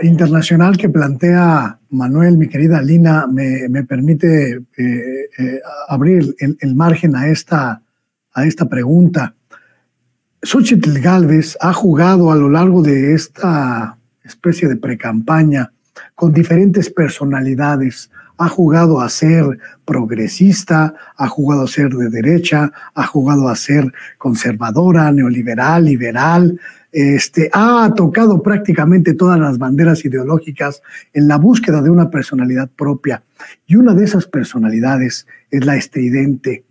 internacional que plantea Manuel, mi querida Lina, me permite abrir el margen a esta pregunta. Xóchitl Gálvez ha jugado a lo largo de esta especie de precampaña con diferentes personalidades. Ha jugado a ser progresista, ha jugado a ser de derecha, ha jugado a ser conservadora, neoliberal, liberal. Ha tocado prácticamente todas las banderas ideológicas en la búsqueda de una personalidad propia. Y una de esas personalidades es la estridente,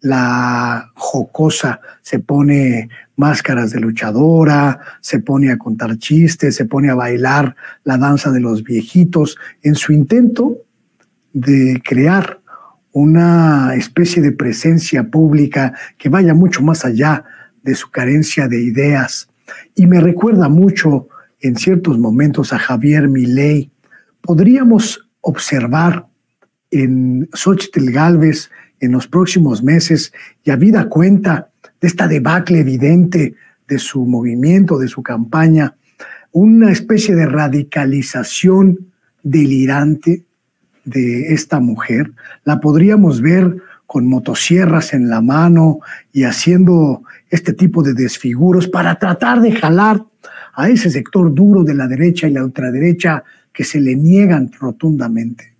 la jocosa. Se pone máscaras de luchadora, se pone a contar chistes, se pone a bailar la danza de los viejitos en su intento de crear una especie de presencia pública que vaya mucho más allá de su carencia de ideas. Y me recuerda mucho en ciertos momentos a Javier Milei. Podríamos observar en Xóchitl Gálvez en los próximos meses, y habida cuenta de esta debacle evidente de su movimiento, de su campaña, una especie de radicalización delirante de esta mujer. La podríamos ver con motosierras en la mano y haciendo este tipo de desfiguros para tratar de jalar a ese sector duro de la derecha y la ultraderecha que se le niegan rotundamente.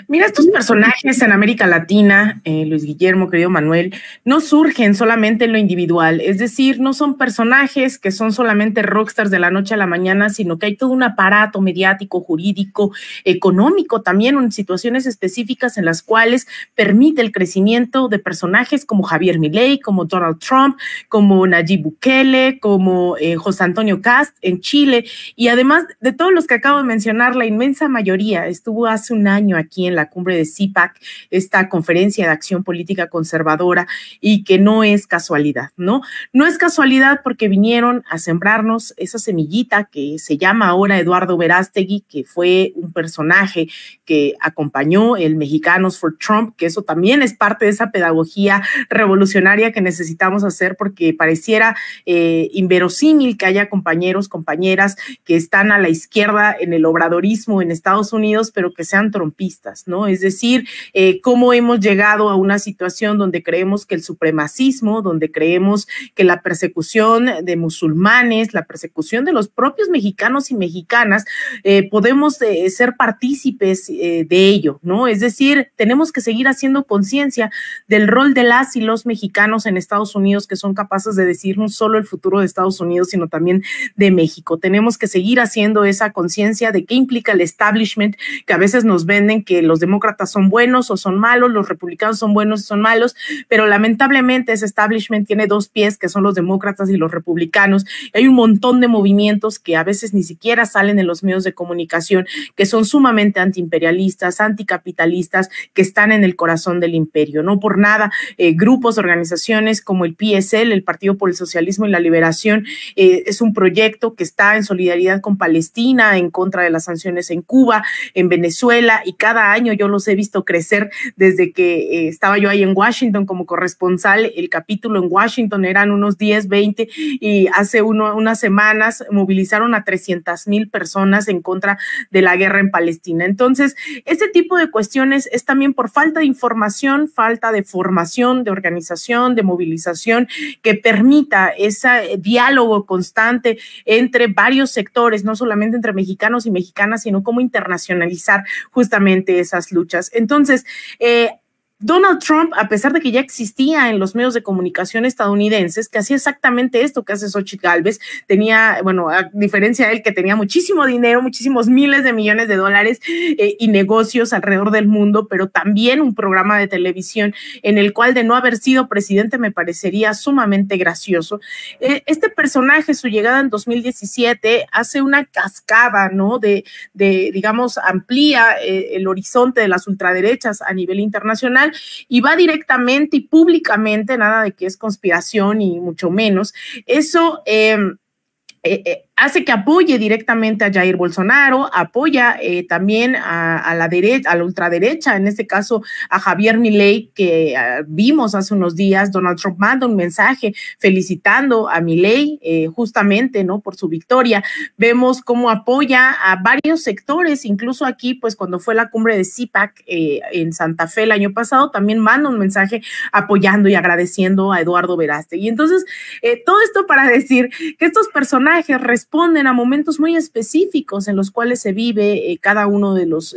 Mira, estos personajes en América Latina, Luis Guillermo, querido Manuel, no surgen solamente en lo individual, es decir, no son personajes que son solamente rockstars de la noche a la mañana, sino que hay todo un aparato mediático, jurídico, económico también, en situaciones específicas en las cuales permite el crecimiento de personajes como Javier Milei, como Donald Trump, como Nayib Bukele, como José Antonio Kast en Chile, y además de todos los que acabo de mencionar, la inmensa mayoría estuvo hace un año aquí en la cumbre de CIPAC, esta conferencia de acción política conservadora, y que no es casualidad, ¿no? No es casualidad porque vinieron a sembrarnos esa semillita que se llama ahora Eduardo Verástegui, que fue un personaje que acompañó el Mexicanos for Trump, que eso también es parte de esa pedagogía revolucionaria que necesitamos hacer, porque pareciera inverosímil que haya compañeros, compañeras que están a la izquierda en el obradorismo en Estados Unidos, pero que sean trumpistas, ¿no? Es decir, cómo hemos llegado a una situación donde creemos que el supremacismo, donde creemos que la persecución de musulmanes, la persecución de los propios mexicanos y mexicanas, podemos ser partícipes de ello, ¿no? Es decir, tenemos que seguir haciendo conciencia del rol de las y los mexicanos en Estados Unidos, que son capaces de decir no solo el futuro de Estados Unidos, sino también de México. Tenemos que seguir haciendo esa conciencia de qué implica el establishment, que a veces nos venden que los demócratas son buenos o son malos, los republicanos son buenos o son malos, pero lamentablemente ese establishment tiene dos pies, que son los demócratas y los republicanos. Hay un montón de movimientos que a veces ni siquiera salen en los medios de comunicación, que son sumamente antiimperialistas, anticapitalistas, que están en el corazón del imperio. No por nada, grupos, organizaciones como el PSL, el Partido por el Socialismo y la Liberación, es un proyecto que está en solidaridad con Palestina, en contra de las sanciones en Cuba, en Venezuela, y cada año yo los he visto crecer desde que estaba yo ahí en Washington como corresponsal. El capítulo en Washington eran unos 10, 20, y hace unas semanas movilizaron a 300,000 personas en contra de la guerra en Palestina. Entonces, este tipo de cuestiones es también por falta de información, falta de formación, de organización, de movilización, que permita ese diálogo constante entre varios sectores, no solamente entre mexicanos y mexicanas, sino cómo internacionalizar justamente esas luchas. Entonces, Donald Trump, a pesar de que ya existía en los medios de comunicación estadounidenses, que hacía exactamente esto que hace Xóchitl Gálvez, tenía, bueno, a diferencia de él, que tenía muchísimo dinero, muchísimos miles de millones de dólares y negocios alrededor del mundo, pero también un programa de televisión en el cual, de no haber sido presidente, me parecería sumamente gracioso. Este personaje, su llegada en 2017, hace una cascada, ¿no? Digamos, amplía el horizonte de las ultraderechas a nivel internacional, y va directamente y públicamente, nada de que es conspiración y mucho menos, eso hace que apoye directamente a Jair Bolsonaro, apoya también a la derecha, a la ultraderecha, en este caso a Javier Milei, que vimos hace unos días. Donald Trump manda un mensaje felicitando a Milei justamente, ¿no?, por su victoria. Vemos cómo apoya a varios sectores, incluso aquí, pues cuando fue la cumbre de CIPAC en Santa Fe el año pasado, también manda un mensaje apoyando y agradeciendo a Eduardo Verástegui. Entonces, todo esto para decir que estos personajes responden a momentos muy específicos en los cuales se vive cada uno de los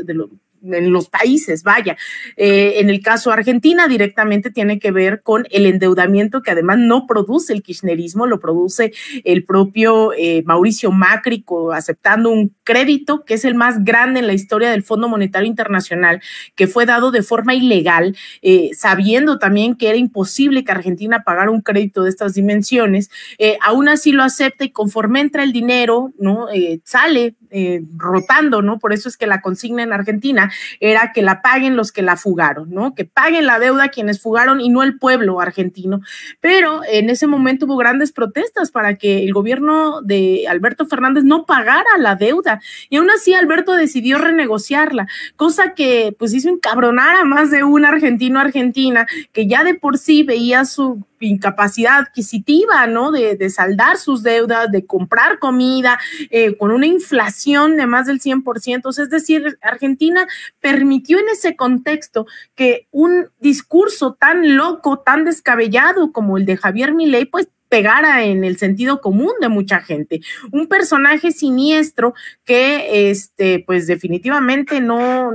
en los países, vaya. En el caso Argentina directamente tiene que ver con el endeudamiento que además no produce el kirchnerismo, lo produce el propio Mauricio Macri, aceptando un crédito que es el más grande en la historia del Fondo Monetario Internacional, que fue dado de forma ilegal, sabiendo también que era imposible que Argentina pagara un crédito de estas dimensiones. Aún así lo acepta, y conforme entra el dinero, ¿no?, sale rotando, ¿no? Por eso es que la consigna en Argentina era que la paguen los que la fugaron, ¿no? Que paguen la deuda quienes fugaron y no el pueblo argentino. Pero en ese momento hubo grandes protestas para que el gobierno de Alberto Fernández no pagara la deuda, y aún así Alberto decidió renegociarla, cosa que pues hizo encabronar a más de un argentino argentina que ya de por sí veía su incapacidad adquisitiva, ¿no?, de saldar sus deudas, de comprar comida, con una inflación de más del 100%. Es decir, Argentina permitió en ese contexto que un discurso tan loco, tan descabellado como el de Javier Milei, pues pegara en el sentido común de mucha gente. Un personaje siniestro que pues definitivamente no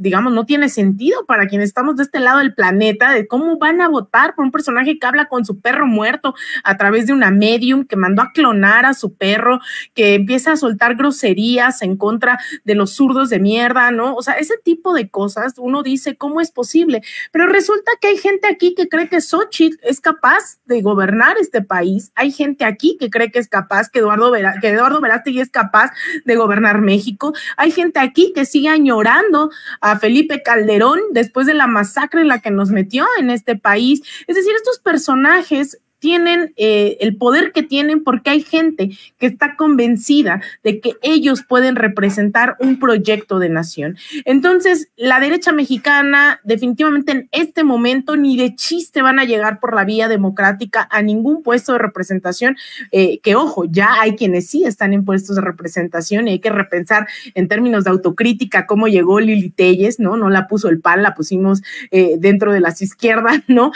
digamos, no tiene sentido para quienes estamos de este lado del planeta, de cómo van a votar por un personaje que habla con su perro muerto a través de una medium, que mandó a clonar a su perro, que empieza a soltar groserías en contra de los zurdos de mierda, ¿no? O sea, ese tipo de cosas uno dice, ¿cómo es posible? Pero resulta que hay gente aquí que cree que Xochitl es capaz de gobernar este país. Hay gente aquí que cree que es capaz, que Eduardo Verástegui es capaz de gobernar México. Hay gente aquí que sigue añorando a Felipe Calderón después de la masacre en la que nos metió en este país. Es decir, estos personajes tienen el poder que tienen porque hay gente que está convencida de que ellos pueden representar un proyecto de nación. Entonces, la derecha mexicana definitivamente en este momento ni de chiste van a llegar por la vía democrática a ningún puesto de representación, que ojo, ya hay quienes sí están en puestos de representación y hay que repensar en términos de autocrítica cómo llegó Lili Téllez, ¿no? No la puso el PAN, la pusimos dentro de las izquierdas, ¿no?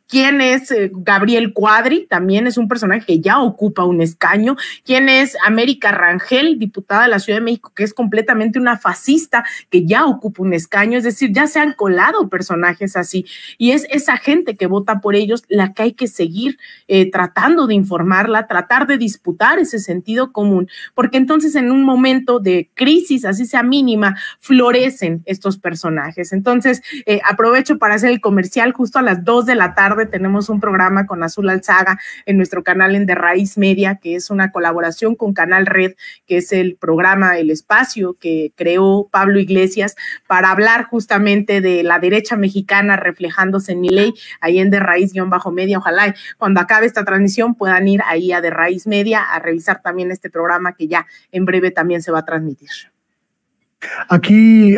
¿Quién es Gabriel Cuadri? También es un personaje que ya ocupa un escaño. ¿Quién es América Rangel, diputada de la Ciudad de México, que es completamente una fascista, que ya ocupa un escaño? Es decir, ya se han colado personajes así, y es esa gente que vota por ellos la que hay que seguir tratando de informarla, tratar de disputar ese sentido común, porque entonces en un momento de crisis, así sea mínima, florecen estos personajes. Entonces, aprovecho para hacer el comercial. Justo a las 2 de la tarde tenemos un programa con Azul Alzaga en nuestro canal en De Raíz Media, que es una colaboración con Canal Red, que es el programa, el espacio que creó Pablo Iglesias para hablar justamente de la derecha mexicana reflejándose en Milei, ahí en De Raíz-Media. Ojalá cuando acabe esta transmisión puedan ir ahí a De Raíz Media a revisar también este programa que ya en breve también se va a transmitir. Aquí